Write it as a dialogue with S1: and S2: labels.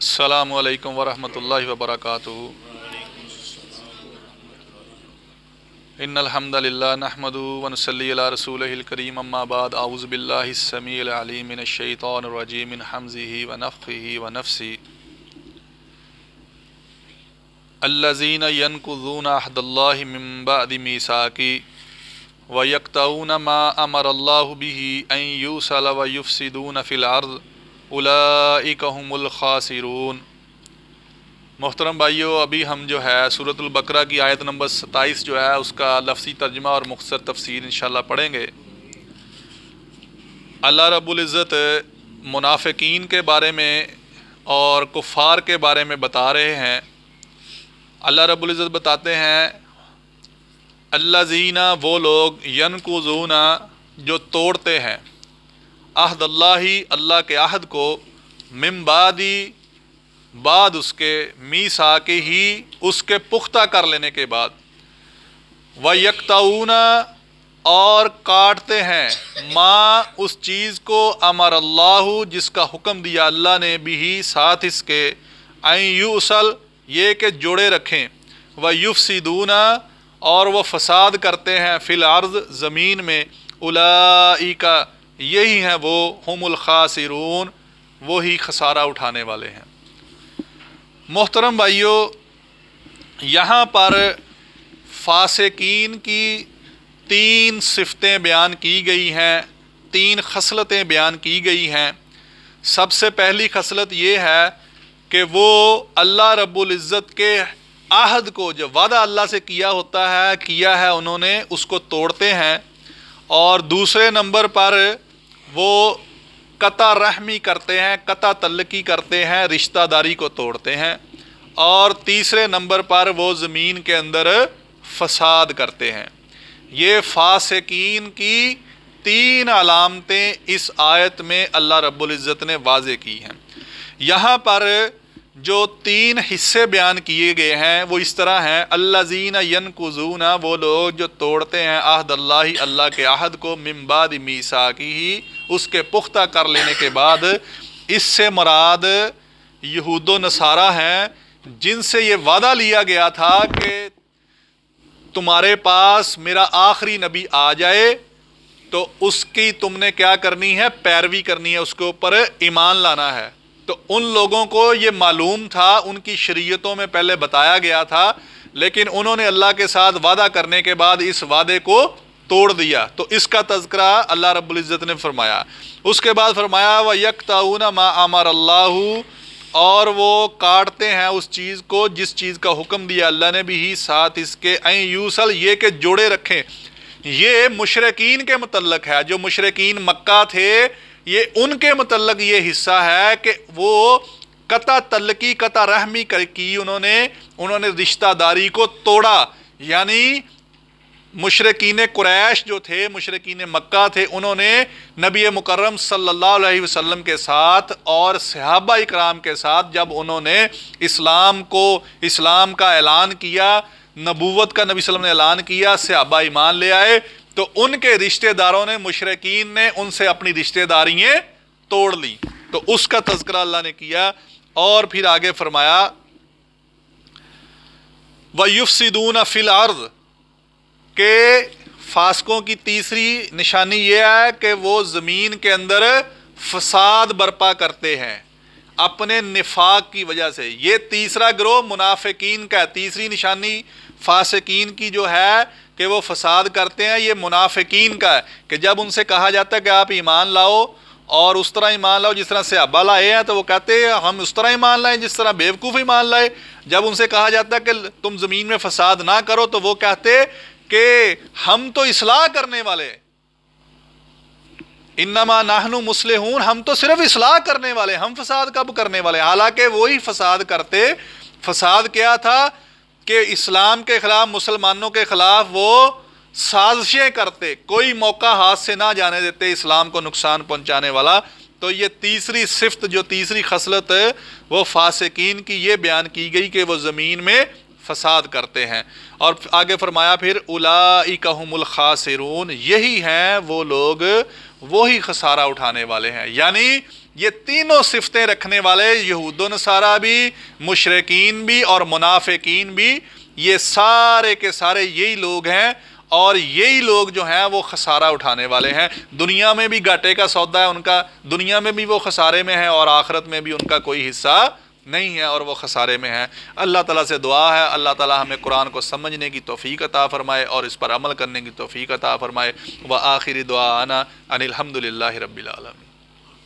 S1: السلام علیکم ورحمۃ اللہ وبرکاتہ۔ ان الحمد للہ نحمده ونصلی علی رسولہ الکریم، اما بعد، اعوذ باللہ السمیع العلیم من الشیطان الرجیم من حمزہ ونفخہ ونفثہ۔ الذین ینقضون عہد اللہ من بعد میثاقہ ویقطعون ما امر اللہ بہ ان یوصل ویفسدون فی الارض اولئک هم الخاسرون۔ محترم بھائیو، ابھی ہم جو ہے سورۃ البقرہ کی آیت نمبر 27 جو ہے اس کا لفظی ترجمہ اور مختصر تفسیر انشاءاللہ پڑھیں گے۔ اللہ رب العزت منافقین کے بارے میں اور کفار کے بارے میں بتا رہے ہیں۔ اللہ رب العزت بتاتے ہیں الذین، وہ لوگ، ینقضون، جو توڑتے ہیں، عہد اللہ، اللہ کے عہد کو، من بعد اس کے، میثاقہ ہی، اس کے پختہ کر لینے کے بعد، وَيَقْطَعُونَ، اور کاٹتے ہیں، ما، اس چیز کو، امر اللہ، جس کا حکم دیا اللہ نے، بھی، ساتھ اس کے، ان یوصل، یہ کہ جوڑے رکھیں، وَيُفْسِدُونَ، اور وہ فساد کرتے ہیں، فی الارض، زمین میں، اولئک، یہی ہیں وہ، ہم الخاسرون، وہی خسارہ اٹھانے والے ہیں۔ محترم بھائیو، یہاں پر فاسقین کی 3 صفتیں بیان کی گئی ہیں، 3 خصلتیں بیان کی گئی ہیں۔ سب سے پہلی خصلت یہ ہے کہ وہ اللہ رب العزت کے عہد کو، جو وعدہ اللہ سے کیا ہے انہوں نے، اس کو توڑتے ہیں، اور دوسرے نمبر پر وہ قطع رحمی کرتے ہیں، قطع تعلقی کرتے ہیں، رشتہ داری کو توڑتے ہیں، اور تیسرے نمبر پر وہ زمین کے اندر فساد کرتے ہیں۔ یہ فاسقین کی 3 علامتیں اس آیت میں اللہ رب العزت نے واضح کی ہیں۔ یہاں پر جو 3 حصے بیان کیے گئے ہیں وہ اس طرح ہیں: الذین ینقضون، وہ لوگ جو توڑتے ہیں عہد اللہ، اللہ کے عہد کو، من بعد میثاقہ، اس کے پختہ کر لینے کے بعد۔ اس سے مراد یہود و نصارہ ہیں، جن سے یہ وعدہ لیا گیا تھا کہ تمہارے پاس میرا آخری نبی آ جائے تو اس کی تم نے کیا کرنی ہے؟ پیروی کرنی ہے، اس کے اوپر ایمان لانا ہے۔ تو ان لوگوں کو یہ معلوم تھا، ان کی شریعتوں میں پہلے بتایا گیا تھا، لیکن انہوں نے اللہ کے ساتھ وعدہ کرنے کے بعد اس وعدے کو توڑ دیا۔ تو اس کا تذکرہ اللہ رب العزت نے فرمایا۔ اس کے بعد فرمایا وَيَقْطَعُونَ مَا أَمَرَ اللَّهُ، اور وہ کاٹتے ہیں اس چیز کو جس چیز کا حکم دیا اللہ نے، بھی، ساتھ اس کے، ان یوصل، یہ کہ جوڑے رکھیں۔ یہ مشرکین کے متعلق ہے، جو مشرکین مکہ تھے، یہ ان کے متعلق یہ حصہ ہے کہ وہ قطع تعلقی، قطع رحمی کی، انہوں نے رشتہ داری کو توڑا۔ یعنی مشرکین قریش جو تھے، مشرکین مکہ تھے، انہوں نے نبی مکرم صلی اللہ علیہ وسلم کے ساتھ اور صحابہ اکرام کے ساتھ جب انہوں نے اسلام کا اعلان کیا، نبوت کا نبی صلی اللہ علیہ وسلم نے اعلان کیا، صحابہ ایمان لے آئے، تو ان کے رشتہ داروں نے، مشرکین نے، ان سے اپنی رشتہ داریاں توڑ لی۔ تو اس کا تذکرہ اللہ نے کیا، اور پھر آگے فرمایا وَيُفْسِدُونَ فِي الْأَرْضِ، کہ فاسقوں کی تیسری نشانی یہ ہے کہ وہ زمین کے اندر فساد برپا کرتے ہیں اپنے نفاق کی وجہ سے۔ یہ تیسرا گروہ منافقین کا ہے۔ تیسری نشانی فاسقین کی جو ہے کہ وہ فساد کرتے ہیں، یہ منافقین کا ہے، کہ جب ان سے کہا جاتا ہے کہ آپ ایمان لاؤ، اور اس طرح ایمان لاؤ جس طرح صحابہ لائے ہیں، تو وہ کہتے ہیں ہم اس طرح ایمان لائیں جس طرح بیوقوف ایمان لائے۔ جب ان سے کہا جاتا ہے کہ تم زمین میں فساد نہ کرو، تو وہ کہتے کہ ہم تو اصلاح کرنے والے، انما نحن مصلحون، ہم تو صرف اصلاح کرنے والے، ہم فساد کب کرنے والے؟ حالانکہ وہی فساد کرتے۔ فساد کیا تھا کہ اسلام کے خلاف، مسلمانوں کے خلاف وہ سازشیں کرتے، کوئی موقع ہاتھ سے نہ جانے دیتے اسلام کو نقصان پہنچانے والا۔ تو یہ تیسری صفت، جو تیسری خصلت وہ فاسقین کی یہ بیان کی گئی کہ وہ زمین میں فساد کرتے ہیں۔ اور آگے فرمایا پھر اولئک ھم الخاسرون، یہی ہیں وہ لوگ، وہی خسارہ اٹھانے والے ہیں۔ یعنی یہ تینوں صفتیں رکھنے والے یہود و نصارہ بھی، مشرکین بھی اور منافقین بھی، یہ سارے کے سارے یہی لوگ ہیں، اور یہی لوگ جو ہیں وہ خسارہ اٹھانے والے ہیں۔ دنیا میں بھی گھاٹے کا سودا ہے ان کا، دنیا میں بھی وہ خسارے میں ہیں، اور آخرت میں بھی ان کا کوئی حصہ نہیں ہے اور وہ خسارے میں ہیں۔ اللہ تعالیٰ سے دعا ہے اللہ تعالیٰ ہمیں قرآن کو سمجھنے کی توفیق عطا فرمائے اور اس پر عمل کرنے کی توفیق عطا فرمائے۔ وآخر دعوانا ان الحمد للہ رب العالمین۔